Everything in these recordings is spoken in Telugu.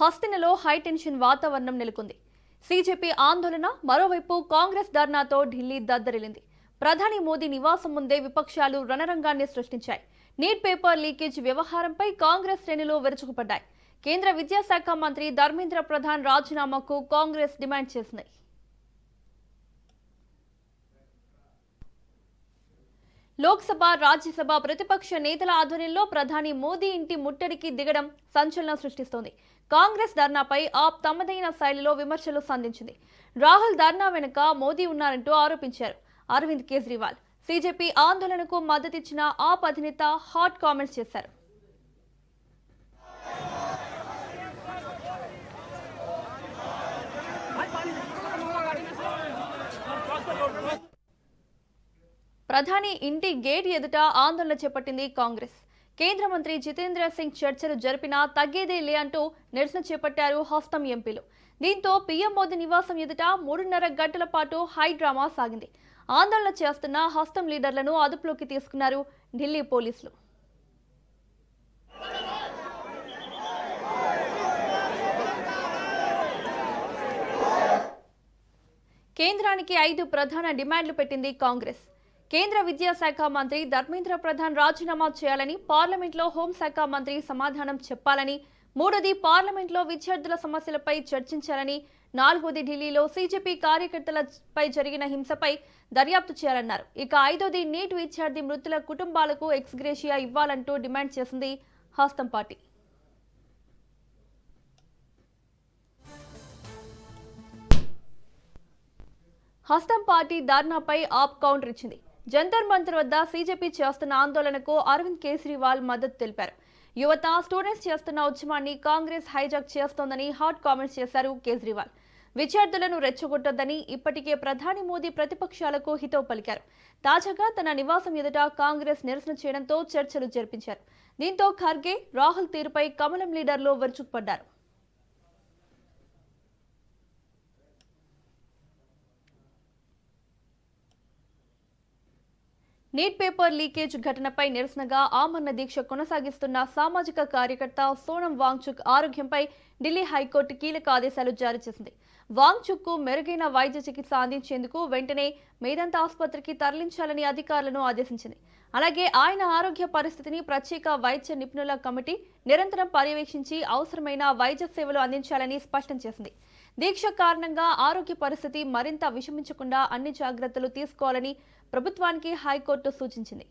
హస్తినలో హై టెన్షన్ వాతావరణం నెలకొంది. సీజేపీ ఆందోళన, మరోవైపు కాంగ్రెస్ ధర్నాతో ఢిల్లీ దద్దరిల్లింది. ప్రధాని మోదీ నివాసం ముందే విపక్షాలు రణరంగాన్ని సృష్టించాయి. నీట్ పేపర్ లీకేజ్ వ్యవహారంపై కాంగ్రెస్ శ్రేణులు విరుచుకుపడ్డాయి. కేంద్ర విద్యాశాఖ మంత్రి ధర్మేంద్ర ప్రధాన్ రాజీనామాకు కాంగ్రెస్ డిమాండ్ చేసింది. లోక్సభ, రాజ్యసభ ప్రతిపక్ష నేతల ఆధ్వర్యంలో ప్రధాని మోదీ ఇంటి ముట్టడికి దిగడం సంచలనం సృష్టిస్తోంది. కాంగ్రెస్ ధర్నాపై ఆప్ తమదైన శైలిలో విమర్శలు సంధించింది. రాహుల్ ధర్నా వెనుక మోదీ ఉన్నారంటూ ఆరోపించారు. అరవింద్ కేజ్రీవాల్ సీజేపీ ఆందోళనకు మద్దతిచ్చిన ఆప్ అధినేత హాట్ కామెంట్స్ చేశారు. ప్రధాని ఇంటి గేట్ ఎదుట ఆందోళన చేపట్టింది కాంగ్రెస్. కేంద్ర మంత్రి జితేంద్ర సింగ్ చర్చలు జరిపినా తగ్గేదే లే అంటూ నిరసన చేపట్టారు హస్తం ఎంపీలు. దీంతో పీఎం మోదీ నివాసం ఎదుట 3.5 గంటల పాటు హై డ్రామా సాగింది. ఆందోళన చేస్తున్న హస్తం లీడర్లను అదుపులోకి తీసుకున్నారు ఢిల్లీ పోలీసులు. కేంద్రానికి 5 ప్రధాన డిమాండ్లు పెట్టింది కాంగ్రెస్. కేంద్ర విద్యాశాఖ మంత్రి ధర్మేంద్ర ప్రధాన్ రాజీనామా చేయాలని, పార్లమెంట్లో హోంశాఖ మంత్రి సమాధానం చెప్పాలని, 3ది పార్లమెంట్లో విద్యార్థుల సమస్యలపై చర్చించాలని, 4ది ఢిల్లీలో సీజేపీ కార్యకర్తలపై జరిగిన హింసపై దర్యాప్తు చేయాలన్నారు. ఇక 5ది నీట్ విద్యార్థి మృతుల కుటుంబాలకు ఎక్స్గ్రేషియా ఇవ్వాలంటూ డిమాండ్ చేసింది హస్తం పార్టీ. హస్తం పార్టీ ధర్నాపై ఆప్ కౌంటర్ ఇచ్చింది. జంతర్ మంతర్ వద్ద సీజేపీ చేస్తున్న ఆందోళనకు అరవింద్ కేజ్రీవాల్ మద్దతు తెలిపారు. యువత, స్టూడెంట్స్ చేస్తున్న ఉద్యమాన్ని కాంగ్రెస్ హైజాక్ చేస్తోందని హాట్ కామెంట్స్ చేశారు కేజ్రీవాల్. విద్యార్థులను రెచ్చగొట్టొద్దని ఇప్పటికే ప్రధాని మోదీ ప్రతిపక్షాలకు హితవు పలికారు. తాజాగా తన నివాసం ఎదుట కాంగ్రెస్ నిరసన చేయడంతో చర్చలు జరిపించారు. దీంతో ఖర్గే, రాహుల్ తీరుపై కమలం లీడర్లు విరుచుకుపడ్డారు. నీట్ పేపర్ లీకేజ్ ఘటనపై నిరసనగా ఆమరణ దీక్ష కొనసాగిస్తున్న సామాజిక కార్యకర్త సోనం వాంగ్చుక్ ఆరోగ్యంపై ఢిల్లీ హైకోర్టు కీలక ఆదేశాలు జారీ చేసింది. వాంగ్చుక్కు మెరుగైన వైద్య చికిత్స అందించేందుకు వెంటనే మేదంతా ఆసుపత్రికి తరలించాలని అధికారులను ఆదేశించింది. అలాగే ఆయన ఆరోగ్య పరిస్థితిని ప్రత్యేక వైద్య నిపుణుల కమిటీ నిరంతరం పర్యవేక్షించి అవసరమైన వైద్య సేవలు అందించాలని స్పష్టం చేసింది. దీక్ష కారణంగా ఆరోగ్య పరిస్థితి మరింత విషమించకుండా అన్ని జాగ్రత్తలు తీసుకోవాలని ప్రభుత్వానికి హైకోర్టు సూచించింది.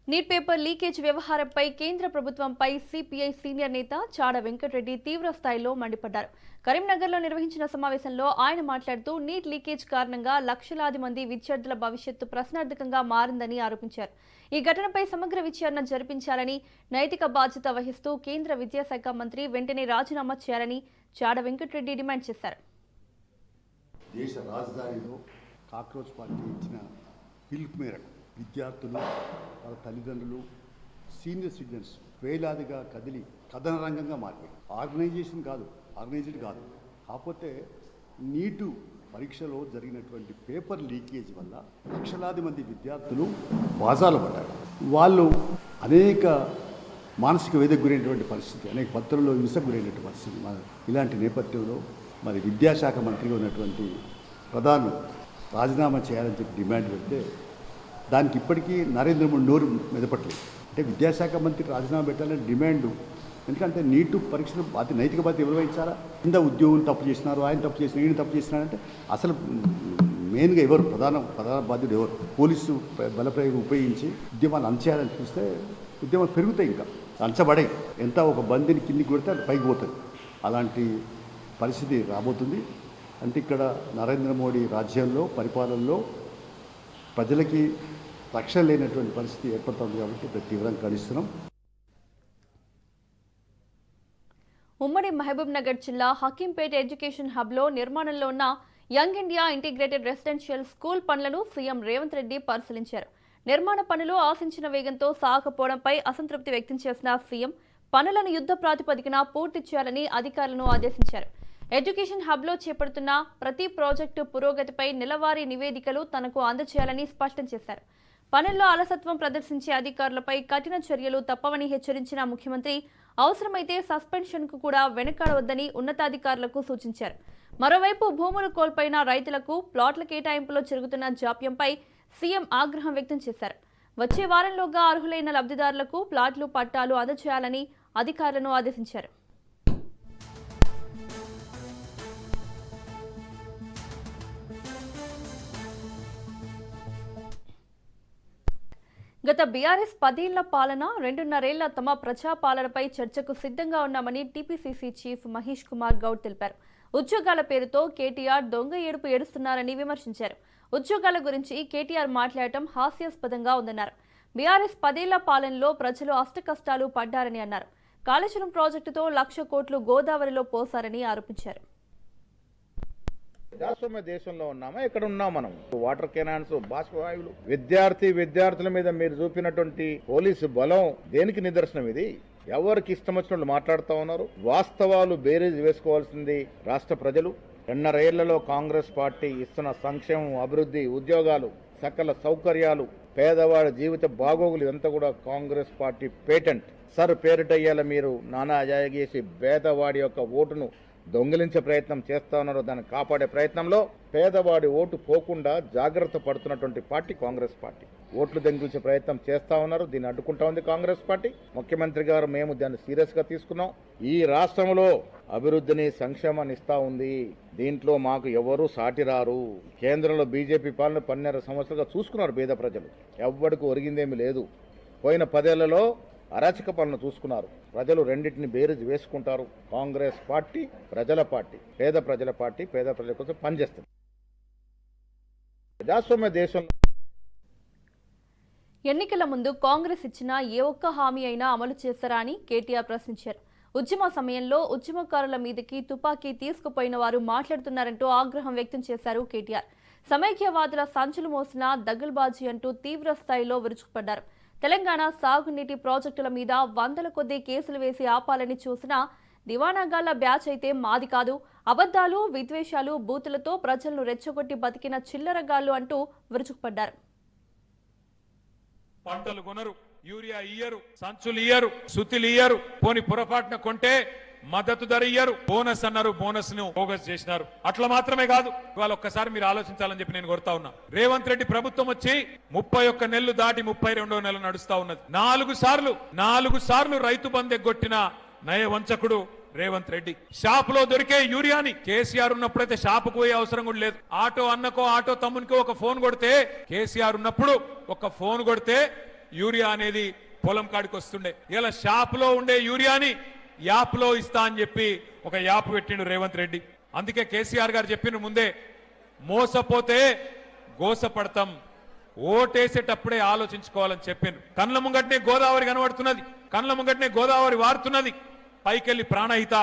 నీట్ పేపర్ లీకేజ్ వ్యవహారంపై కేంద్ర ప్రభుత్వంపై సిపిఐ సీనియర్ నేత చాడ వెంకటరెడ్డి తీవ్ర స్థాయిలో మండిపడ్డారు. కరీంనగర్లో నిర్వహించిన సమావేశంలో ఆయన మాట్లాడుతూ నీట్ లీకేజ్ కారణంగా లక్షలాది మంది విద్యార్థుల భవిష్యత్తు ప్రశ్నార్థకంగా మారిందని ఆరోపించారు. ఈ ఘటనపై సమగ్ర విచారణ జరిపించాలని, నైతిక బాధ్యత వహిస్తూ కేంద్ర విద్యాశాఖ మంత్రి వెంటనే రాజీనామా చేయాలని చాడ వెంకటరెడ్డి డిమాండ్ చేశారు. దేశ రాజధానిలో కాక్రోచ్ పార్టీ ఇచ్చిన పిలుపు మేరకు విద్యార్థులు, వాళ్ళ తల్లిదండ్రులు, సీనియర్ సిటిజన్స్ వేలాదిగా కదిలి కథన రంగంగా మారిపోయి ఆర్గనైజ్డ్ కాదు. కాకపోతే నీటు పరీక్షలో జరిగినటువంటి పేపర్ లీకేజ్ వల్ల లక్షలాది మంది విద్యార్థులు వాజాలు పడ్డారు. వాళ్ళు అనేక మానసిక వేదకు గురైనటువంటి పరిస్థితి, అనేక పత్రుల్లో హింసకు గురైనటువంటి పరిస్థితి. ఇలాంటి నేపథ్యంలో మరి విద్యాశాఖ మంత్రిగా ఉన్నటువంటి ప్రధాని రాజీనామా చేయాలని చెప్పి డిమాండ్ పెడితే దానికి ఇప్పటికీ నరేంద్ర మోడీ నోరు మెదపట్లేదు. అంటే విద్యాశాఖ మంత్రికి రాజీనామా పెట్టాలని డిమాండ్. ఎందుకంటే నీటు పరీక్షలు అతి నైతిక బాధ్యత ఎవరు వహించాలా? కింద ఉద్యోగులు తప్పు చేసినారు, ఆయన తప్పు చేసినారు, ఈయన తప్పు చేసినారంటే అసలు మెయిన్గా ఎవరు ప్రధాన బాధ్యుడు ఎవరు? పోలీసు బలప్రయోగం ఉపయోగించి ఉద్యమాలు అంచేయాలని చూస్తే ఉద్యమాలు పెరుగుతాయి, ఇంకా అంచబడాయి. ఎంత ఒక బందిని కిందికి కొడితే అది పైకి పోతుంది. అలాంటి పరిస్థితి రాబోతుంది. అంటే ఇక్కడ నరేంద్ర మోడీ రాజ్యంలో, పరిపాలనలో ప్రజలకి రక్షణ లేనటువంటి పరిస్థితి ఏర్పడుతుంది. కాబట్టి తీవ్రంగా ఖండిస్తున్నాం. ఉమ్మడి మహబూబ్ నగర్ జిల్లా హకీంపేట ఎడ్యుకేషన్ హబ్లో నిర్మాణంలో ఉన్న young India integrated residential school పనులను సీఎం రేవంత్ రెడ్డి పరిశీలించారు. నిర్మాణ పనులు ఆశించిన వేగంతో సాగకపోవడంపై అసంతృప్తి వ్యక్తం చేసిన సీఎం పనులను యుద్ధ ప్రాతిపదికన పూర్తి చేయాలని అధికారులను ఆదేశించారు. ఎడ్యుకేషన్ హబ్లో చేపడుతున్న ప్రతి ప్రాజెక్టు పురోగతిపై నెలవారీ నివేదికలు తనకు అందజేయాలని స్పష్టం చేశారు. పనుల్లో అలసత్వం ప్రదర్శించే అధికారులపై కఠిన చర్యలు తప్పవని హెచ్చరించిన ముఖ్యమంత్రి అవసరమైతే సస్పెన్షన్కు కూడా వెనుకాడవద్దని ఉన్నతాధికారులకు సూచించారు. మరోవైపు భూములు కోల్పోయిన రైతులకు ప్లాట్ల కేటాయింపులో జరుగుతున్న జాప్యంపై సీఎం ఆగ్రహం వ్యక్తం చేశారు. వచ్చే వారంలోగా అర్హులైన లబ్ధిదారులకు ప్లాట్లు పట్టాలు అందజేయాలని అధికారులను ఆదేశించారు. గత బీఆర్ఎస్ 10 ఏళ్ల పాలన 2.5 ఏళ్ల తమ ప్రజాపాలనపై చర్చకు సిద్ధంగా ఉన్నామని టీపీసీసీ చీఫ్ మహేష్ కుమార్ గౌడ్ తెలిపారు. ఉద్యోగాల పేరుతో కేటీఆర్ దొంగ ఏడుపు ఏడుస్తున్నారని విమర్శించారు. ఉద్యోగాల గురించి కేటీఆర్ మాట్లాడటం హాస్యాస్పదంగా ఉందన్నారు. బీఆర్ఎస్ 10 ఏళ్ల పాలనలో ప్రజలు అష్టకష్టాలు పడ్డారని అన్నారు. కాళేశ్వరం ప్రాజెక్టుతో 1,00,000 కోట్లు గోదావరిలో పోసారని ఆరోపించారు. ప్రజాస్వామ్య దేశంలో ఉన్నామా, ఎక్కడ ఉన్నాం మనం? వాటర్ కెనాన్స్, బాష్పవాయువులు, విద్యార్థుల మీద మీరు చూపినటువంటి పోలీసు బలం దేనికి నిదర్శనం? ఇది ఎవరికి ఇష్టం వచ్చినట్లు మాట్లాడుతూ ఉన్నారు. వాస్తవాలు బేరీజ్ వేసుకోవాల్సింది రాష్ట్ర ప్రజలు. 2.5 ఏళ్లలో కాంగ్రెస్ పార్టీ ఇస్తున్న సంక్షేమం, అభివృద్ధి, ఉద్యోగాలు, సకల సౌకర్యాలు, పేదవాడి జీవిత బాగోగులు ఇదంతా కూడా కాంగ్రెస్ పార్టీ పేటెంట్. సర్ పేరిట ఇయ్యాల మీరు నానా అజాయగేసి పేదవాడి యొక్క ఓటును దొంగిలించే ప్రయత్నం చేస్తా ఉన్నారు. దాన్ని కాపాడే ప్రయత్నంలో పేదవాడి ఓటు పోకుండా జాగ్రత్త పడుతున్నటువంటి పార్టీ కాంగ్రెస్ పార్టీ. ఓట్లు దొంగిలించే ప్రయత్నం చేస్తా ఉన్నారు. దీన్ని అడ్డుకుంటా ఉంది కాంగ్రెస్ పార్టీ. ముఖ్యమంత్రి గారు మేము దాన్ని సీరియస్ గా తీసుకున్నాం. ఈ రాష్ట్రంలో అభివృద్ధిని, సంక్షేమాన్ని ఇస్తా ఉంది. దీంట్లో మాకు ఎవరు సాటి రారు. కేంద్రంలో బీజేపీ పాలన 12 సంవత్సరాలుగా చూసుకున్నారు పేద ప్రజలు. ఎవ్వడికి ఒరిగిందేమీ లేదు. పోయిన 10 ఏళ్లలో అరాచక పాలన చూసుకున్నారు. ప్రజలు రెండింటిని బేరీజ్ వేసుకుంటారు. కాంగ్రెస్ పార్టీ ప్రజల పార్టీ, పేద ప్రజల పార్టీ, పేద ప్రజల కోసం పనిచేస్తుంది. ప్రజాస్వామ్య దేశంలో ఎన్నికల ముందు కాంగ్రెస్ ఇచ్చిన ఏ ఒక్క హామీ అయినా అమలు చేస్తారా అని కేటీఆర్ ప్రశ్నించారు. ఉద్యమ సమయంలో ఉద్యమకారుల మీదకి తుపాకీ తీసుకుపోయిన వారు మాట్లాడుతున్నారంటూ ఆగ్రహం వ్యక్తం చేశారు కేటీఆర్. సమైక్యవాదుల సంచులు మోసిన దగల్బాజీ అంటూ తీవ్ర స్థాయిలో విరుచుకుపడ్డారు. తెలంగాణ సాగునీటి ప్రాజెక్టుల మీద 100ల కొద్దీ కేసులు వేసి ఆపాలని చూసినా దివానాగాళ్ల బ్యాచ్ అయితే మాది కాదు, అబద్ధాలు, విద్వేషాలు, బూతులతో ప్రజలను రెచ్చగొట్టి బతికిన చిల్లరగాళ్లు అంటూ విరుచుకుపడ్డారు. పంటలు కొనరు, యూరియా ఇయ్యరు, సంచులు ఇయ్యరు, సుతిలు ఇయ్యరు, పోని పొరపాటున కొంటే మద్దతు ధర ఇయ్యరు, బోనస్ అన్నారు, బోనస్ ను బోగస్ చేసినారు. అట్లా మాత్రమే కాదు, ఇవాళ ఒక్కసారి మీరు ఆలోచించాలని చెప్పి నేను కోరుతా ఉన్నా. రేవంత్ రెడ్డి ప్రభుత్వం వచ్చి 31 నెలలు దాటి 32వ నెల నడుస్తా ఉన్నది. 4 సార్లు రైతు బంధు ఎగ్గొట్టిన నయవంచకుడు రేవంత్ రెడ్డి. షాప్ లో దొరికే యూరియాని కేసీఆర్ ఉన్నప్పుడైతే షాపుకు పోయే అవసరం కూడా లేదు. ఆటో అన్నకో ఆటో తమ్మునికో ఒక ఫోన్ కొడితే, కేసీఆర్ ఉన్నప్పుడు ఒక ఫోన్ కొడితే యూరియా అనేది పొలం కాడికి వస్తుండే. ఇలా షాప్ లో ఉండే యూరియాని యాప్ లో ఇస్తా అని చెప్పి ఒక యాప్ పెట్టిండు రేవంత్ రెడ్డి. అందుకే కేసీఆర్ గారు చెప్పిన ముందే, మోసపోతే గోసపడతాం, ఓటేసేటప్పుడే ఆలోచించుకోవాలని చెప్పిండ్రు. కళ్ళ ముంగట్నే గోదావరి కనబడుతున్నది, కళ్ళ ముంగట్నే గోదావరి వారుతున్నది, పైకెళ్లి ప్రాణహిత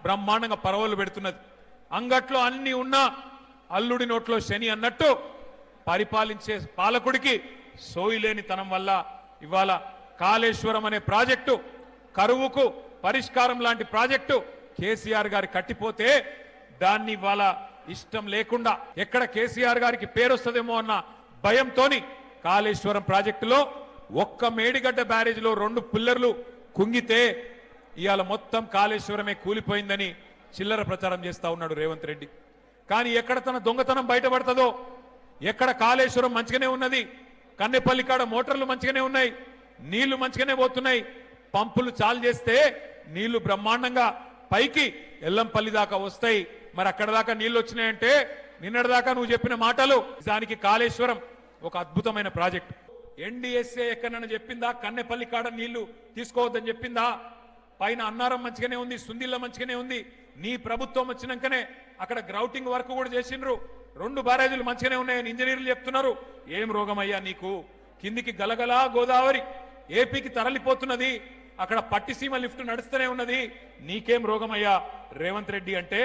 బ్రహ్మాండంగా పరవలు పెడుతున్నది. అంగట్లో అన్ని ఉన్నా అల్లుడి నోట్లో శని అన్నట్టు పరిపాలించే పాలకుడికి సోయిలేని తనం వల్ల ఇవాళ కాళేశ్వరం అనే ప్రాజెక్టు, కరువుకు పరిష్కారం లాంటి ప్రాజెక్టు కేసీఆర్ గారి కట్టిపోతే దాన్ని ఇవాళ ఇష్టం లేకుండా, ఎక్కడ కేసీఆర్ గారికి పేరు వస్తుందేమో అన్న భయంతోని కాళేశ్వరం ప్రాజెక్టులో ఒక్క మేడిగడ్డ బ్యారేజ్లో 2 పిల్లర్లు కుంగితే ఇవాళ మొత్తం కాళేశ్వరమే కూలిపోయిందని చిల్లర ప్రచారం చేస్తా ఉన్నాడు రేవంత్ రెడ్డి. కానీ ఎక్కడ తన దొంగతనం బయటపడుతుందో, ఎక్కడ కాళేశ్వరం మంచిగానే ఉన్నది, కన్నెపల్లి కాడ మోటార్లు మంచిగానే ఉన్నాయి, నీళ్లు మంచిగానే పోతున్నాయి, పంపులు చాలు చేస్తే నీళ్లు బ్రహ్మాండంగా పైకి ఎల్లంపల్లి దాకా వస్తాయి. మరి అక్కడ దాకా నీళ్లు వచ్చినాయంటే నిన్నటిదాకా నువ్వు చెప్పిన మాటలు, దానికి కాళేశ్వరం ఒక అద్భుతమైన ప్రాజెక్ట్. ఎన్డీఎస్ఏ ఎక్కడన్నా చెప్పిందా కన్నెపల్లి కాడ నీళ్లు తీసుకోవద్దని చెప్పిందా? పైన అన్నారం మంచిగానే ఉంది, సుందిల్ల మంచిగానే ఉంది. నీ ప్రభుత్వం వచ్చినాకనే అక్కడ గ్రౌటింగ్ వర్క్ కూడా చేసిండ్రు. 2 బ్యారేజీలు మంచిగానే ఉన్నాయని ఇంజనీర్లు చెప్తున్నారు. ఏం రోగమయ్యా నీకు? కిందికి గలగలా గోదావరి ఏపీకి తరలిపోతున్నది, అక్కడ పట్టిసీమ లిఫ్ట్ నడుస్తూనే ఉన్నది, నీకేం రోగమయ్యా రేవంత్ రెడ్డి అంటే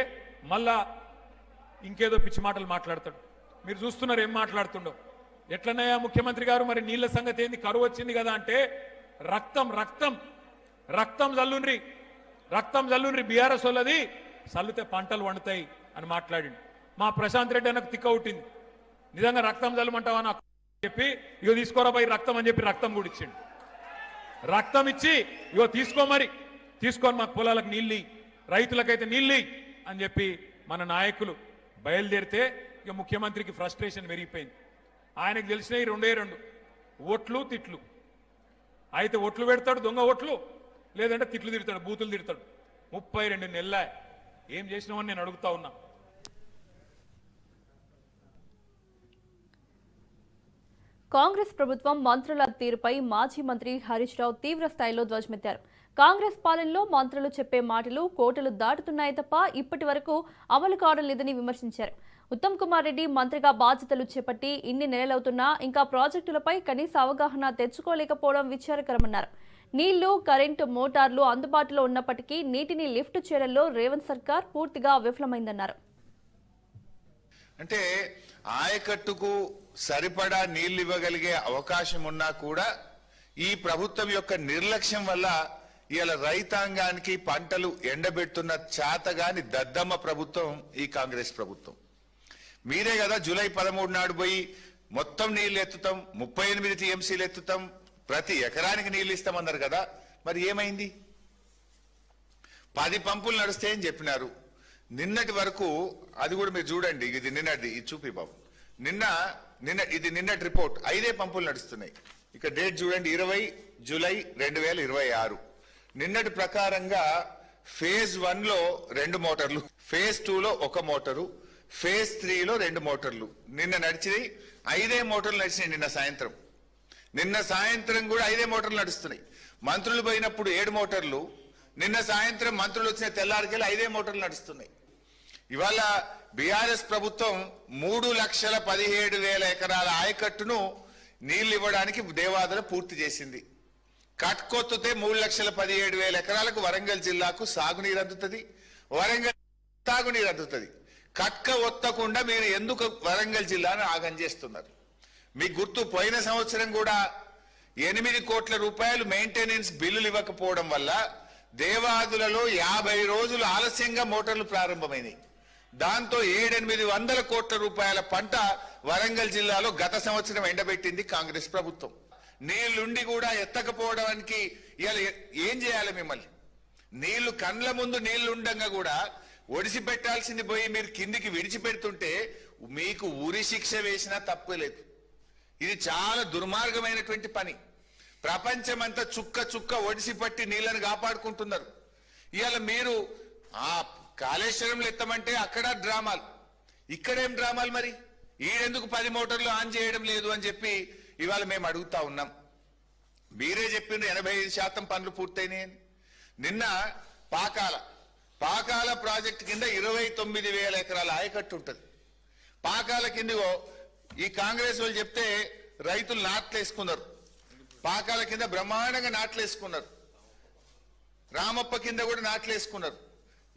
మళ్ళా ఇంకేదో పిచ్చి మాటలు మాట్లాడతాడు. మీరు చూస్తున్నారు ఏం మాట్లాడుతుండో. ఎట్లనయ్యా ముఖ్యమంత్రి గారు, మరి నీళ్ల సంగతి ఏంది? కరువు వచ్చింది కదా అంటే రక్తం రక్తం జల్లుండ్రి బీఆర్ఎస్ వాళ్ళది చల్లితే పంటలు వండుతాయి అని మాట్లాడిండు. మా ప్రశాంత్ రెడ్డి నాకు తిక్క ఉట్టింది, నిజంగా రక్తం జల్లమంటావా నాకు చెప్పి ఇగో తీసుకోరా పోయి రక్తం అని చెప్పి రక్తం కూడా ఇచ్చిండు. రక్తం ఇచ్చి ఇగో తీసుకొని మాకు పొలాలకు నీళ్ళు రైతులకైతే నీళ్ళు అని చెప్పి మన నాయకులు బయలుదేరితే ఇక ముఖ్యమంత్రికి ఫ్రస్ట్రేషన్ పెరిగిపోయింది. ఆయనకు తెలిసినవి రెండు ఓట్లు తిట్లు. అయితే ఓట్లు పెడతాడు దొంగ ఓట్లు, లేదంటే తిట్లు తిడతాడు, బూతులు తిడతాడు. 32 నెలల ఏం చేసినామని నేను అడుగుతా ఉన్నా. కాంగ్రెస్ ప్రభుత్వం మంత్రుల తీరుపై మాజీ మంత్రి హరీష్ రావు తీవ్ర స్థాయిలో ధ్వజమెత్తారు. కాంగ్రెస్ పాలనలో మంత్రులు చెప్పే మాటలు కోటలు దాటుతున్నాయి తప్ప ఇప్పటి వరకు అమలు కావడం లేదని విమర్శించారు. ఉత్తమ్ కుమార్ రెడ్డి మంత్రిగా బాధ్యతలు చేపట్టి ఇన్ని నెలలవుతున్నా ఇంకా ప్రాజెక్టులపై కనీస అవగాహన తెచ్చుకోలేకపోవడం విచారకరమన్నారు. నీళ్లు, కరెంటు, మోటార్లు అందుబాటులో ఉన్నప్పటికీ నీటిని లిఫ్ట్ చేయడంలో రేవంత్ సర్కార్ పూర్తిగా విఫలమైందన్నారు. అంటే ఆయకట్టుకు సరిపడా నీళ్లు ఇవ్వగలిగే అవకాశం ఉన్నా కూడా ఈ ప్రభుత్వం యొక్క నిర్లక్ష్యం వల్ల ఇవాళ రైతాంగానికి పంటలు ఎండబెడుతున్న చేతగాని దద్దమ్మ ప్రభుత్వం ఈ కాంగ్రెస్ ప్రభుత్వం. మీరే కదా జూలై 13 నాడు పోయి మొత్తం నీళ్లు ఎత్తుతాం, 38 టీఎంసీలు ఎత్తుతాం, ప్రతి ఎకరానికి నీళ్లు ఇస్తామన్నారు కదా. మరి ఏమైంది? 10 పంపులు నడుస్తాయని చెప్పినారు. నిన్నటి వరకు అది కూడా మీరు చూడండి, ఇది నిన్నటి, ఇది చూపి బాబు, ఇది నిన్నటి రిపోర్ట్. 5 పంపులు నడుస్తున్నాయి. ఇక డేట్ చూడండి, 20 జూలై 2026. నిన్నటి ప్రకారంగా ఫేజ్ 1లో 2 మోటార్లు, ఫేజ్ 2లో 1 మోటారు, ఫేజ్ 3లో 2 మోటార్లు. నిన్న నడిచినాయి 5 మోటార్లు నడిచినాయి. నిన్న సాయంత్రం కూడా 5 మోటార్లు నడుస్తున్నాయి. మంత్రులు పోయినప్పుడు 7 మోటార్లు, నిన్న సాయంత్రం మంత్రులు వచ్చిన తెల్లారికెళ్ళి 5 మోటార్లు నడుస్తున్నాయి. ఇవాళ బీఆర్ఎస్ ప్రభుత్వం 3,17,000 ఎకరాల ఆయకట్టును నీళ్లు ఇవ్వడానికి దేవాదుల పూర్తి చేసింది. కట్కొత్తుతే 3,17,000 ఎకరాలకు వరంగల్ జిల్లాకు సాగునీరు అందుతుంది, వరంగల్ తాగునీరు అందుతుంది. కట్క ఒత్తకుండా మీరు ఎందుకు వరంగల్ జిల్లాను ఆగం చేస్తున్నారు? మీ గుర్తు, పోయిన సంవత్సరం కూడా 8 కోట్ల రూపాయలు మెయింటెనెన్స్ బిల్లులు ఇవ్వకపోవడం వల్ల దేవాదులలో 50 రోజులు ఆలస్యంగా మోటార్లు ప్రారంభమైనాయి. దాంతో 700-800 కోట్ల రూపాయల పంట వరంగల్ జిల్లాలో గత సంవత్సరం ఎండబెట్టింది కాంగ్రెస్ ప్రభుత్వం. నీళ్లుండి కూడా ఎత్తకపోవడానికి ఇవాళ ఏం చేయాలి? మిమ్మల్ని నీళ్లు కండ్ల ముందు నీళ్లు ఉండగా కూడా ఒడిసి పెట్టాల్సింది పోయి మీరు కిందికి విడిచిపెడుతుంటే మీకు ఉరి శిక్ష వేసినా తప్పులేదు. ఇది చాలా దుర్మార్గమైనటువంటి పని. ప్రపంచమంతా చుక్క ఒడిసి పట్టి నీళ్లను కాపాడుకుంటున్నారు. ఇవాళ మీరు ఆ కాళేశ్వరంలో ఎత్తమంటే అక్కడ డ్రామాలు, ఇక్కడేం డ్రామాలు? మరి ఈడెందుకు 10 మోటార్లు ఆన్ చేయడం లేదు అని చెప్పి ఇవాళ మేము అడుగుతా ఉన్నాం. మీరే చెప్పిండ్రు 85% పనులు పూర్తయినాయని. నిన్న పాకాల ప్రాజెక్టు కింద 29,000 ఎకరాల ఆయకట్టు ఉంటుంది. పాకాల కిందగో ఈ కాంగ్రెస్ వాళ్ళు చెప్తే రైతులు నాట్లేసుకున్నారు. పాకాల కింద బ్రహ్మాండంగా నాట్లేసుకున్నారు. రామప్ప కింద కూడా నాట్లేసుకున్నారు.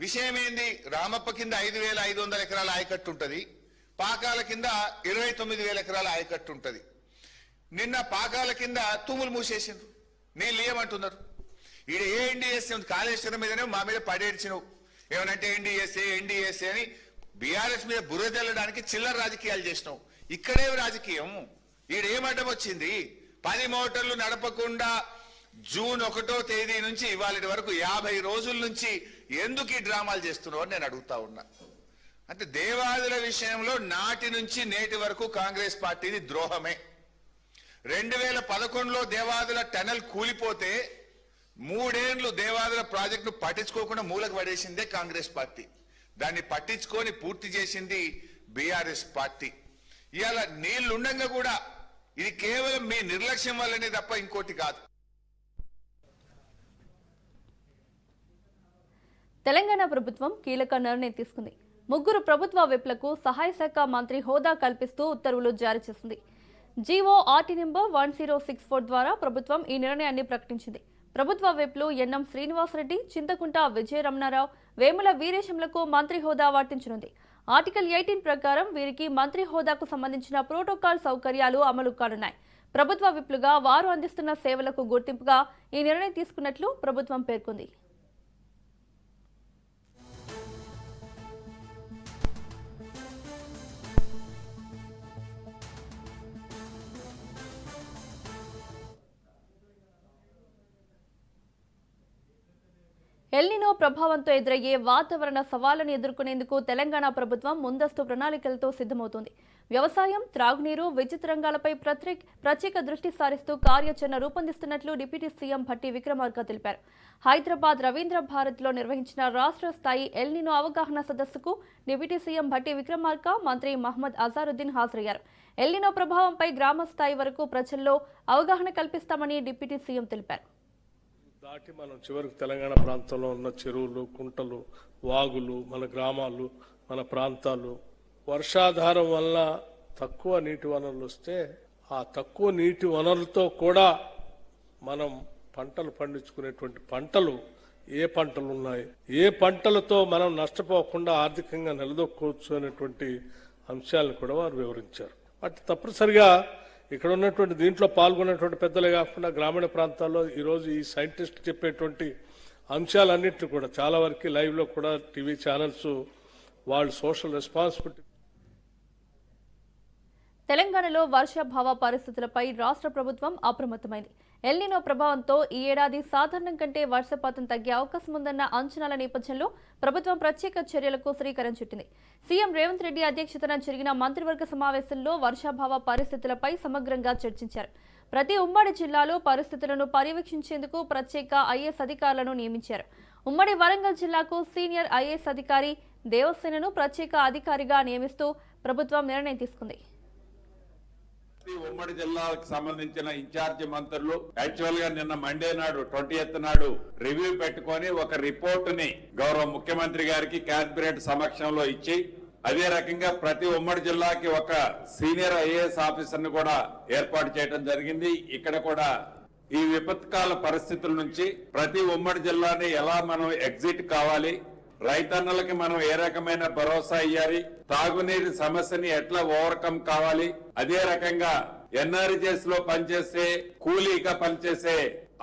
విషయం ఏంది? రామప్ప కింద 5,500 ఎకరాల ఆయకట్టు ఉంటుంది, పాకాల కింద 29,000 ఎకరాల ఆయకట్టు ఉంటుంది. నిన్న పాకాల కింద తూములు మూసేసిండ్రు, నీళ్ళు ఇయ్యమంటున్నారు. ఈడ ఏ ఎన్డీఎస్ఏ ఉంది? కాళేశ్వరం మీదనే మా మీద పడేడ్చినవు. ఏమనంటే ఎన్డీఎస్ఏ అని బీఆర్ఎస్ మీద బుర్ర తెల్లడానికి చిల్లర రాజకీయాలు చేసినావు. ఇక్కడేం రాజకీయం? ఈడేమడ్డం వచ్చింది? 10 మోటార్లు నడపకుండా జూన్ 1వ తేదీ నుంచి ఇవాళ వరకు 50 రోజుల నుంచి ఎందుకు ఈ డ్రామాలు చేస్తున్నావు అని నేను అడుగుతా ఉన్నా. అంటే దేవాదుల విషయంలో నాటి నుంచి నేటి వరకు కాంగ్రెస్ పార్టీది ద్రోహమే. 2011లో దేవాదుల టనల్ కూలిపోతే 3 ఏళ్లు దేవాదుల ప్రాజెక్టును పట్టించుకోకుండా మూలకు పడేసిందే కాంగ్రెస్ పార్టీ. దాన్ని పట్టించుకొని పూర్తి చేసింది బీఆర్ఎస్ పార్టీ. ఇవాళ నీళ్లుండగా కూడా ఇది కేవలం మీ నిర్లక్ష్యం వల్లనే తప్ప ఇంకోటి కాదు. తెలంగాణ ప్రభుత్వం కీలక నిర్ణయం తీసుకుంది. 3 ప్రభుత్వ విప్లకు సహాయ శాఖ మంత్రి హోదా కల్పిస్తూ ఉత్తర్వులు జారీ చేసింది. జీవో ఆర్టీ నెంబర్ 1064 ద్వారా ప్రభుత్వం ఈ నిర్ణయాన్ని ప్రకటించింది. ప్రభుత్వ విప్లు ఎన్ఎం శ్రీనివాసరెడ్డి, చింతకుంట విజయరమణారావు, వేముల వీరేశంలకు మంత్రి హోదా వర్తించనుంది. ఆర్టికల్ 18 ప్రకారం వీరికి మంత్రి హోదాకు సంబంధించిన ప్రోటోకాల్ సౌకర్యాలు అమలు కానున్నాయి. ప్రభుత్వ విప్లుగా వారు అందిస్తున్న సేవలకు గుర్తింపుగా ఈ నిర్ణయం తీసుకున్నట్లు ప్రభుత్వం పేర్కొంది. ఎల్నినో ప్రభావంతో ఎదురయ్యే వాతావరణ సవాళ్లను ఎదుర్కొనేందుకు తెలంగాణ ప్రభుత్వం ముందస్తు ప్రణాళికలతో సిద్ధమవుతోంది. వ్యవసాయం, త్రాగునీరు, విద్యుత్ రంగాలపై ప్రత్యేక దృష్టి సారిస్తూ కార్యాచరణ రూపొందిస్తున్నట్లు డిప్యూటీ సీఎం భట్టి విక్రమార్క తెలిపారు. హైదరాబాద్ రవీంద్ర భారత్లో నిర్వహించిన రాష్ట్ర స్థాయి ఎల్నినో అవగాహన సదస్సుకు డిప్యూటీ సీఎం భట్టి విక్రమార్క, మంత్రి మహమ్మద్ అజారుద్దీన్ హాజరయ్యారు. ఎల్నినో ప్రభావంపై గ్రామ స్థాయి వరకు ప్రజల్లో అవగాహన కల్పిస్తామని డిప్యూటీ సీఎం తెలిపారు. దాటి మనం చివరికి తెలంగాణ ప్రాంతంలో ఉన్న చెరువులు, కుంటలు, వాగులు, మన గ్రామాలు, మన ప్రాంతాలు వర్షాధారం వల్ల తక్కువ నీటి వనరులు వస్తే ఆ తక్కువ నీటి వనరులతో కూడా మనం పంటలు పండించుకునేటువంటి పంటలు ఏ పంటలు ఉన్నాయి, ఏ పంటలతో మనం నష్టపోకుండా ఆర్థికంగా నిలదొక్కోవచ్చు అనేటువంటి అంశాలను కూడా వారు వివరించారు. వాటి తప్పనిసరిగా ఇక్కడ ఉన్నటువంటి దీంట్లో పాల్గొనేటువంటి పెద్దలే కాకుండా గ్రామీణ ప్రాంతాల్లో ఈరోజు ఈ సైంటిస్ట్ చెప్పేటువంటి అంశాలన్నింటినీ కూడా చాలా వరకు లైవ్లో కూడా టీవీ ఛానల్స్ వాళ్ళు సోషల్ రెస్పాన్సిబిలిటీ. తెలంగాణలో వర్షాభావ పరిస్థితులపై రాష్ట్ర ప్రభుత్వం అప్రమత్తమైంది. ఎల్నినో ప్రభావంతో ఈ ఏడాది సాధారణం కంటే వర్షపాతం తగ్గే అవకాశం ఉందన్న అంచనాల నేపథ్యంలో ప్రభుత్వం ప్రత్యేక చర్యలకు శ్రీకారం చుట్టింది. సీఎం రేవంత్ రెడ్డి అధ్యక్షతన జరిగిన మంత్రివర్గ సమావేశంలో వర్షాభావ పరిస్థితులపై సమగ్రంగా చర్చించారు. ప్రతి ఉమ్మడి జిల్లాలో పరిస్థితులను పర్యవేక్షించేందుకు ప్రత్యేక ఐఏఎస్ అధికారులను నియమించారు. ఉమ్మడి వరంగల్ జిల్లాకు సీనియర్ ఐఏఎస్ అధికారి దేవసేనను ప్రత్యేక అధికారిగా నియమిస్తూ ప్రభుత్వం నిర్ణయం తీసుకుంది. ఉమ్మడి జిల్లాలకు సంబంధించిన ఇన్ఛార్జి మంత్రులు యాక్చువల్ గా నిన్న మండే నాడు 20th నాడు రివ్యూ పెట్టుకొని ఒక రిపోర్ట్ ని గౌరవ ముఖ్యమంత్రి గారికి కేబినెట్ సమక్షంలో ఇచ్చి అదే రకంగా ప్రతి ఉమ్మడి జిల్లాకి ఒక సీనియర్ ఐఏఎస్ ఆఫీసర్ ని కూడా ఏర్పాటు చేయడం జరిగింది. ఇక్కడ కూడా ఈ విపత్కాల పరిస్థితుల నుంచి ప్రతి ఉమ్మడి జిల్లాని ఎలా మనం ఎగ్జిట్ కావాలి, రైతన్నలకి మనం ఏ రకమైన భరోసా ఇవ్వాలి, తాగునీటి సమస్యని ఎట్లా ఓవర్కమ్ కావాలి, అదే రకంగా ఎన్ఆర్జీఎస్ లో పనిచేసే కూలీగా పనిచేసే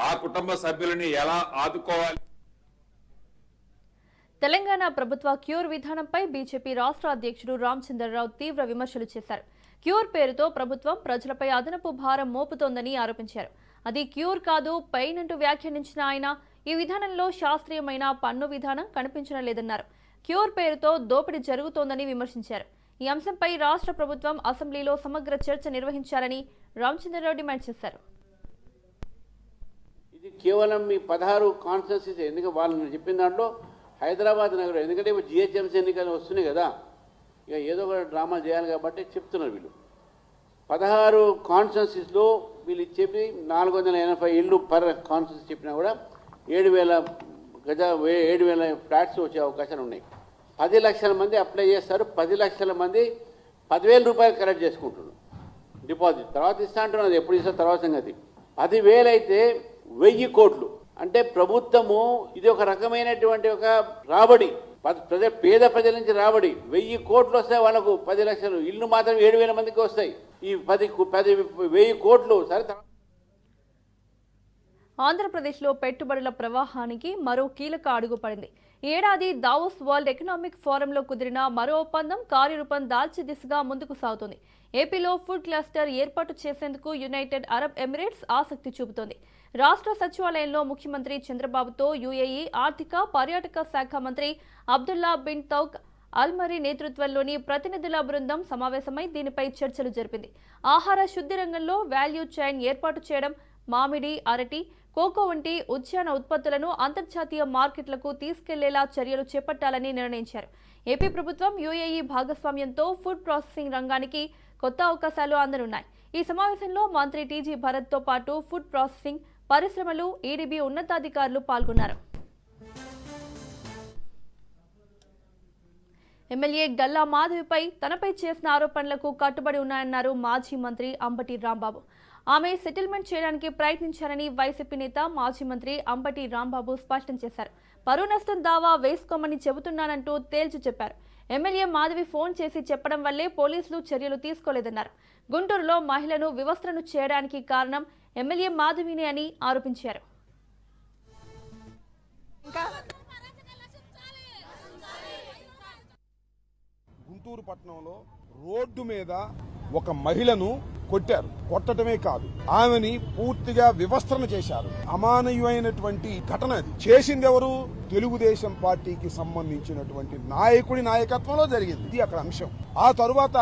ఆ కుటుంబ సభ్యులని ఎలా ఆదుకోవాలి. తెలంగాణ ప్రభుత్వ క్యూర్ విధానంపై బీజేపీ రాష్ట్ర అధ్యక్షుడు రామచంద్రరావు తీవ్ర విమర్శలు చేశారు. క్యూర్ పేరుతో ప్రభుత్వం ప్రజలపై అదనపు భారం మోపుతోందని ఆరోపించారు. అది క్యూర్ కాదు, పెయిన్ అంటూ వ్యాఖ్యానించిన ఆయన ఈ విధానంలో శాస్త్రీయమైన పన్ను విధానం కనిపించడం లేదన్నారు. క్యూర్ పేరుతో దోపిడీ జరుగుతోందని విమర్శించారు. ఈ అంశంపై రాష్ట్ర ప్రభుత్వం అసెంబ్లీలో సమగ్ర చర్చ నిర్వహించాలని రామచంద్రరావు డిమాండ్ చేశారు. ఇది కేవలం మీ 16 కాన్స్టిట్యున్సీస్, ఎందుకంటే వాళ్ళు చెప్పిన దాంట్లో హైదరాబాద్ నగరం, ఎందుకంటే ఇప్పుడు జిహెచ్ఎంసీ ఎన్నికలు వస్తున్నాయి కదా, ఇక ఏదో ఒక డ్రామా చేయాలి కాబట్టి చెప్తున్నారు. వీళ్ళు 16 కాన్స్టిట్యున్సీస్లో వీళ్ళు చెప్పి 480 ఇళ్ళు పర్ కాన్స్టిట్యున్సీ చెప్పినా కూడా 7,000 ఫ్లాట్స్ వచ్చే అవకాశాలు ఉన్నాయి. 10 లక్షల మంది అప్లై చేస్తారు. 10 లక్షల మంది 10,000 రూపాయలు కలెక్ట్ చేసుకుంటున్నారు డిపాజిట్. తర్వాత ఇస్తా అంటున్నారు, ఎప్పుడు ఇస్తారు తర్వాత సంగతి. 10,000 అయితే 1000 కోట్లు అంటే ప్రభుత్వము ఇది ఒక రకమైనటువంటి ఒక రాబడి, పేద ప్రజల నుంచి రాబడి. 1000 కోట్లు వస్తాయి వాళ్ళకు, 10 లక్షలు ఇల్లు మాత్రం 7,000 మందికి వస్తాయి. ఈ 10,000 కోట్లు సరే. ఆంధ్రప్రదేశ్లో పెట్టుబడుల ప్రవాహానికి మరో కీలక అడుగు పడింది. ఈ ఏడాది దావోస్ వరల్డ్ ఎకనామిక్ ఫోరంలో కుదిరిన మరో ఒప్పందం కార్యరూపం దాల్చే దిశగా ముందుకు సాగుతోంది. ఏపీలో ఫుడ్ క్లస్టర్ ఏర్పాటు చేసేందుకు యునైటెడ్ అరబ్ ఎమిరేట్స్ ఆసక్తి చూపుతోంది. రాష్ట్ర సచివాలయంలో ముఖ్యమంత్రి చంద్రబాబుతో యుఏఈ ఆర్థిక పర్యాటక శాఖ మంత్రి అబ్దుల్లా బిన్ తౌక్ అల్మరీ నేతృత్వంలోని ప్రతినిధుల బృందం సమావేశమై దీనిపై చర్చలు జరిపింది. ఆహార శుద్ధి రంగంలో వాల్యూ చైన్ ఏర్పాటు చేయడం, మామిడి, అరటి, కోకో వంటి ఉద్యాన ఉత్పత్తులను అంతర్జాతీయ మార్కెట్లకు తీసుకెళ్లేలా చర్యలు చేపట్టాలని నిర్ణయించారు. ఏపీ ప్రభుత్వం యుఏఈ భాగస్వామ్యంతో ఫుడ్ ప్రాసెసింగ్ రంగానికి కొత్త అవకాశాలు అందనున్నాయి. ఈ సమావేశంలో మంత్రి టీజీ భరత్తో పాటు ఫుడ్ ప్రాసెసింగ్ పరిశ్రమలు, ఈడీబీ ఉన్నతాధికారులు పాల్గొన్నారు. ఎమ్మెల్యే గల్లా మాధవిపై తనపై చేసిన ఆరోపణలకు కట్టుబడి ఉన్నాయన్నారు మాజీ మంత్రి అంబటి రాంబాబు. ఆమె సెటిల్మెంట్ చేయడానికి ప్రయత్నించారని వైసీపీ నేత మాజీ మంత్రి అంబటి రాంబాబు స్పష్టం చేశారు. పరువు నష్టం దావా వేసుకోమని చెబుతున్నానంటూ తేల్చి చెప్పారు. ఎమ్మెల్యే మాధవి ఫోన్ చేసి చెప్పడం వల్లే పోలీసులు చర్యలు తీసుకోలేదన్నారు. గుంటూరులో మహిళను వివస్త్రను చేయడానికి కారణం ఎమ్మెల్యే మాధవినే అని ఆరోపించారు. గుంటూరు పట్టణంలో రోడ్డు మీద ఒక మహిళను కొట్టారు. కొట్టడమే కాదు, ఆమెని పూర్తిగా వివస్త్రణ చేశారు. అమానవీయమైనటువంటి ఘటన అది. చేసింది ఎవరు? తెలుగుదేశం పార్టీకి సంబంధించినటువంటి నాయకుడి నాయకత్వంలో జరిగింది. ఇది అక్కడ అంశం. ఆ తరువాత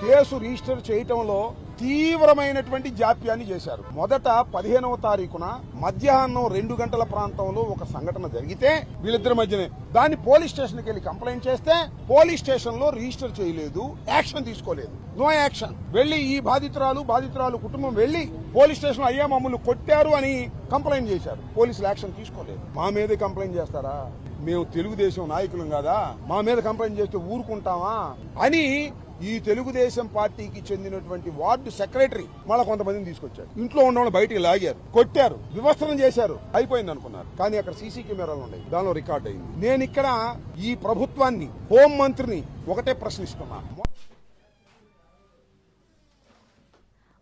కేసు రిజిస్టర్ చేయటంలో తీవ్రమైనటువంటి జాప్యాన్ని చేశారు. మొదట 15వ తారీఖున మధ్యాహ్నం 2 గంటల ప్రాంతంలో ఒక సంఘటన జరిగితే వీళ్ళిద్దరి మధ్యనే దాన్ని పోలీస్ స్టేషన్కి వెళ్లి కంప్లైంట్ చేస్తే పోలీస్ స్టేషన్ లో రిజిస్టర్ చేయలేదు, యాక్షన్ తీసుకోలేదు. No action. వెళ్లి ఈ బాధితురాలు కుటుంబం వెళ్లి పోలీస్ స్టేషన్ అయ్యా మమ్మల్ని కొట్టారు అని కంప్లైంట్ చేశారు. పోలీసులు యాక్షన్ తీసుకోలేదు. మా మీదే కంప్లైంట్ చేస్తారా? మేము తెలుగుదేశం నాయకులం కదా, మా మీద కంప్లైంట్ చేస్తే ఊరుకుంటామా అని ఈ తెలుగుదేశం పార్టీకి చెందినటువంటి వార్డు సెక్రటరీ మళ్ళా కొంతమందిని తీసుకొచ్చారు. ఇంట్లో ఉన్న వాళ్ళు బయటికి లాగారు, కొట్టారు, వివస్త్రం చేశారు. అయిపోయింది అనుకున్నారు. కానీ అక్కడ సీసీ కెమెరాలు ఉన్నాయి, దానిలో రికార్డ్ అయింది. నేను ఇక్కడ ఈ ప్రభుత్వాన్ని, హోంమంత్రిని ఒకటే ప్రశ్నిస్తున్నా.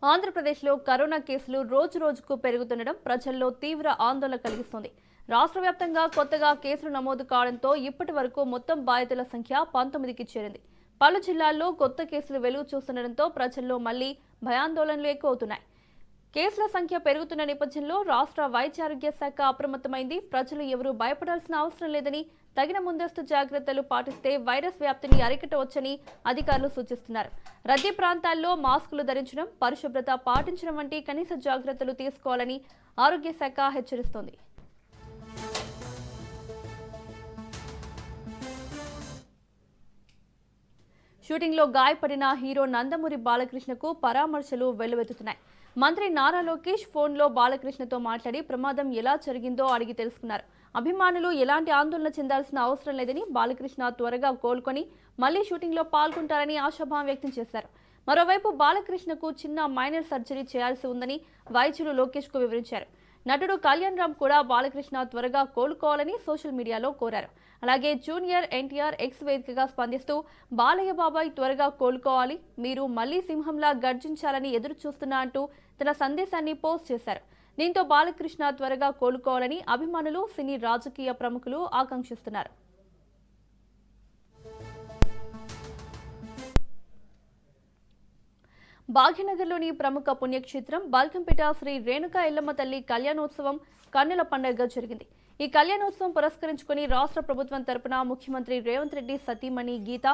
ఆంధ్రప్రదేశ్లో కరోనా కేసులు రోజు రోజుకు పెరుగుతుండడం ప్రజల్లో తీవ్ర ఆందోళన కలిగిస్తోంది. రాష్ట్ర వ్యాప్తంగా కొత్తగా కేసులు నమోదు కావడంతో ఇప్పటి వరకు మొత్తం బాధితుల సంఖ్య 19కి చేరింది. పలు జిల్లాల్లో కొత్త కేసులు వెలుగు చూస్తుండటంతో ప్రజల్లో మళ్లీ భయాందోళనలు ఎక్కువవుతున్నాయి. కేసుల సంఖ్య పెరుగుతున్న నేపథ్యంలో రాష్ట్ర వైద్య ఆరోగ్య శాఖ అప్రమత్తమైంది. ప్రజలు ఎవరూ భయపడాల్సిన అవసరం లేదని, తగిన ముందస్తు జాగ్రత్తలు పాటిస్తే వైరస్ వ్యాప్తిని అరికట్టవచ్చని అధికారులు సూచిస్తున్నారు. రద్దీ ప్రాంతాల్లో మాస్కులు ధరించడం, పరిశుభ్రత పాటించడం వంటి కనీస జాగ్రత్తలు తీసుకోవాలని ఆరోగ్య శాఖ హెచ్చరిస్తోంది. షూటింగ్లో గాయపడిన హీరో నందమూరి బాలకృష్ణకు పరామర్శలు వెల్లువెత్తుతున్నాయి. మంత్రి నారా లోకేష్ ఫోన్లో బాలకృష్ణతో మాట్లాడి ప్రమాదం ఎలా జరిగిందో అడిగి తెలుసుకున్నారు. అభిమానులు ఎలాంటి ఆందోళన చెందాల్సిన అవసరం లేదని, బాలకృష్ణ త్వరగా కోలుకొని మళ్లీ షూటింగ్లో పాల్గొంటారని ఆశాభావం వ్యక్తం చేశారు. మరోవైపు బాలకృష్ణకు చిన్న మైనర్ సర్జరీ చేయాల్సి ఉందని వైద్యులు లోకేష్కు వివరించారు. నటుడు కళ్యాణ్ రామ్ కూడా బాలకృష్ణ త్వరగా కోలుకోవాలని సోషల్ మీడియాలో కోరారు. అలాగే జూనియర్ ఎన్టీఆర్ ఎక్స్ వేదికగా స్పందిస్తూ బాలయ్య బాబాయ్ త్వరగా కోలుకోవాలి, మీరు మళ్లీ సింహంలా గర్జించాలని ఎదురు చూస్తున్నా అంటూ తన సందేశాన్ని పోస్ట్ చేశారు. దీంతో బాలకృష్ణ త్వరగా కోలుకోవాలని అభిమానులు, సినీ రాజకీయ ప్రముఖులు ఆకాంక్షిస్తున్నారు. భాగ్యనగర్లోని ప్రముఖ పుణ్యక్షేత్రం బల్కంపేట శ్రీ రేణుకా ఎల్లమ్మ తల్లి కళ్యాణోత్సవం కన్నుల పండుగగా జరిగింది. ఈ కళ్యాణోత్సవం పురస్కరించుకుని రాష్ట్ర ప్రభుత్వం తరపున ముఖ్యమంత్రి రేవంత్ రెడ్డి సతీమణి గీత,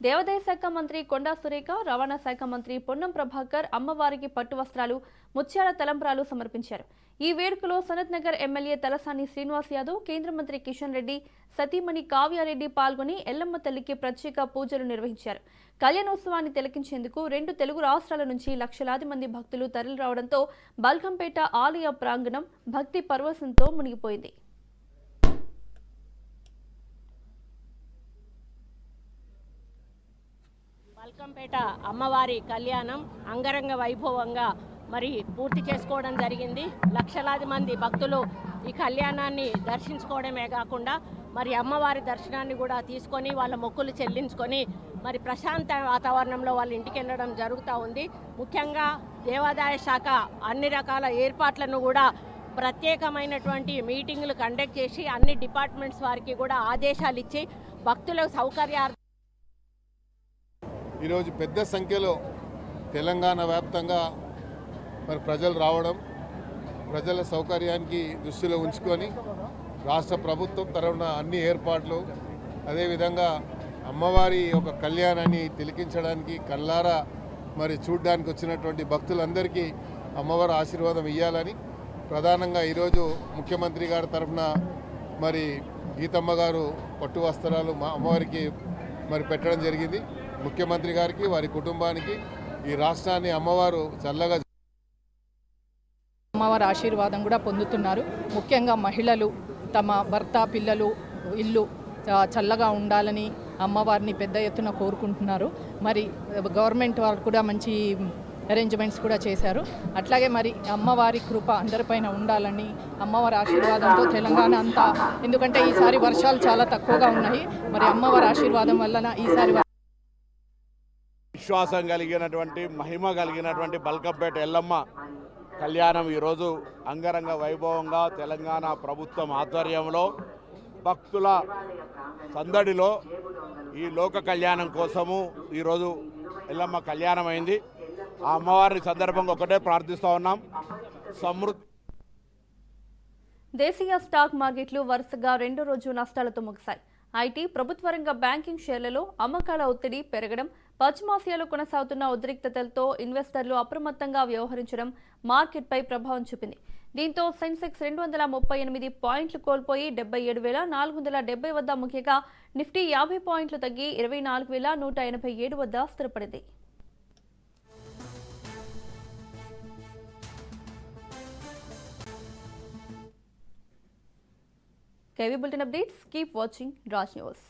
దేవాదాయ శాఖ మంత్రి కొండా సురేఖ, రవాణా శాఖ మంత్రి పొన్నం ప్రభాకర్ అమ్మవారికి పట్టు వస్త్రాలు, ముత్యాల తలంబ్రాలు సమర్పించారు. ఈ వేడుకలో సనత్ నగర్ ఎమ్మెల్యే తలసాని శ్రీనివాస్ యాదవ్, కేంద్ర మంత్రి కిషన్ రెడ్డి, సతీమణి కావ్యారెడ్డి పాల్గొని ఎల్లమ్మ తల్లికి ప్రత్యేక పూజలు నిర్వహించారు. కళ్యాణోత్సవాన్ని తిలకించేందుకు 2 తెలుగు రాష్ట్రాల నుంచి లక్షలాది మంది భక్తులు తరలిరావడంతో బల్కంపేట ఆలయ ప్రాంగణం భక్తి పరవశంతో మునిగిపోయింది. బల్కంపేట అమ్మవారి కళ్యాణం అంగరంగ వైభవంగా మరి పూర్తి చేసుకోవడం జరిగింది. లక్షలాది మంది భక్తులు ఈ కళ్యాణాన్ని దర్శించుకోవడమే కాకుండా మరి అమ్మవారి దర్శనాన్ని కూడా తీసుకొని వాళ్ళ మొక్కులు చెల్లించుకొని మరి ప్రశాంత వాతావరణంలో వాళ్ళ ఇంటికి వెళ్ళడం జరుగుతూ ఉంది. ముఖ్యంగా దేవాదాయ శాఖ అన్ని రకాల ఏర్పాట్లను కూడా ప్రత్యేకమైనటువంటి మీటింగులు కండక్ట్ చేసి అన్ని డిపార్ట్మెంట్స్ వారికి కూడా ఆదేశాలు ఇచ్చి భక్తుల సౌకర్యార్థం ఈరోజు పెద్ద సంఖ్యలో తెలంగాణ వ్యాప్తంగా మరి ప్రజలు రావడం, ప్రజల సౌకర్యానికి దృష్టిలో ఉంచుకొని రాష్ట్ర ప్రభుత్వం తరఫున అన్ని ఏర్పాట్లు, అదేవిధంగా అమ్మవారి ఒక కళ్యాణాన్ని తిలకించడానికి కళ్ళారా మరి చూడడానికి వచ్చినటువంటి భక్తులందరికీ అమ్మవారి ఆశీర్వాదం ఇవ్వాలని ప్రధానంగా ఈరోజు ముఖ్యమంత్రి గారి తరఫున మరి గీతమ్మ గారు పట్టు వస్త్రాలు మా అమ్మవారికి మరి పెట్టడం జరిగింది. ముఖ్యమంత్రి గారికి, వారి కుటుంబానికి, ఈ రాష్ట్రాన్ని అమ్మవారు చల్లగా అమ్మవారి ఆశీర్వాదం కూడా పొందుతున్నారు. ముఖ్యంగా మహిళలు తమ భర్త, పిల్లలు, ఇల్లు చల్లగా ఉండాలని అమ్మవారిని పెద్ద ఎత్తున కోరుకుంటున్నారు. మరి గవర్నమెంట్ వారు కూడా మంచి అరేంజ్మెంట్స్ కూడా చేశారు. అట్లాగే మరి అమ్మవారి కృప అందరిపైన ఉండాలని, అమ్మవారి ఆశీర్వాదంతో తెలంగాణ అంతా, ఎందుకంటే ఈసారి వర్షాలు చాలా తక్కువగా ఉన్నాయి, మరి అమ్మవారి ఆశీర్వాదం వలన ఈసారి విశ్వాసం కలిగినటువంటి మహిమ కలిగినటువంటి బల్కంపేట ఎల్లమ్మ కళ్యాణం ఈరోజు అంగరంగ వైభవంగా తెలంగాణ ప్రభుత్వం ఆధ్వర్యంలో భక్తుల సందడిలో ఈ లోక కళ్యాణం కోసము ఈరోజు ఎల్లమ్మ కళ్యాణం అయింది. ఆ అమ్మవారిని సందర్భంగా ఒకటే ప్రార్థిస్తూ ఉన్నాం. సమృద్ధి. దేశీయ స్టాక్ మార్కెట్లు వరుసగా రెండో రోజు నష్టాలతో ముగిశాయి. ఐటీ, ప్రభుత్వ రంగ బ్యాంకింగ్ షేర్లలో అమ్మకాల ఒత్తిడి పెరగడం, పశ్చిమాసియాలో కొనసాగుతున్న ఉద్రిక్తతలతో ఇన్వెస్టర్లు అప్రమత్తంగా వ్యవహరించడం మార్కెట్పై ప్రభావం చూపింది. దీంతో సెన్సెక్స్ 238 పాయింట్లు కోల్పోయి 77,470 వద్ద ముఖ్యంగా నిఫ్టీ 50 పాయింట్లు తగ్గి 24,187 వద్ద స్థిరపడింది. KV Bulletin updates. Keep watching Raj News.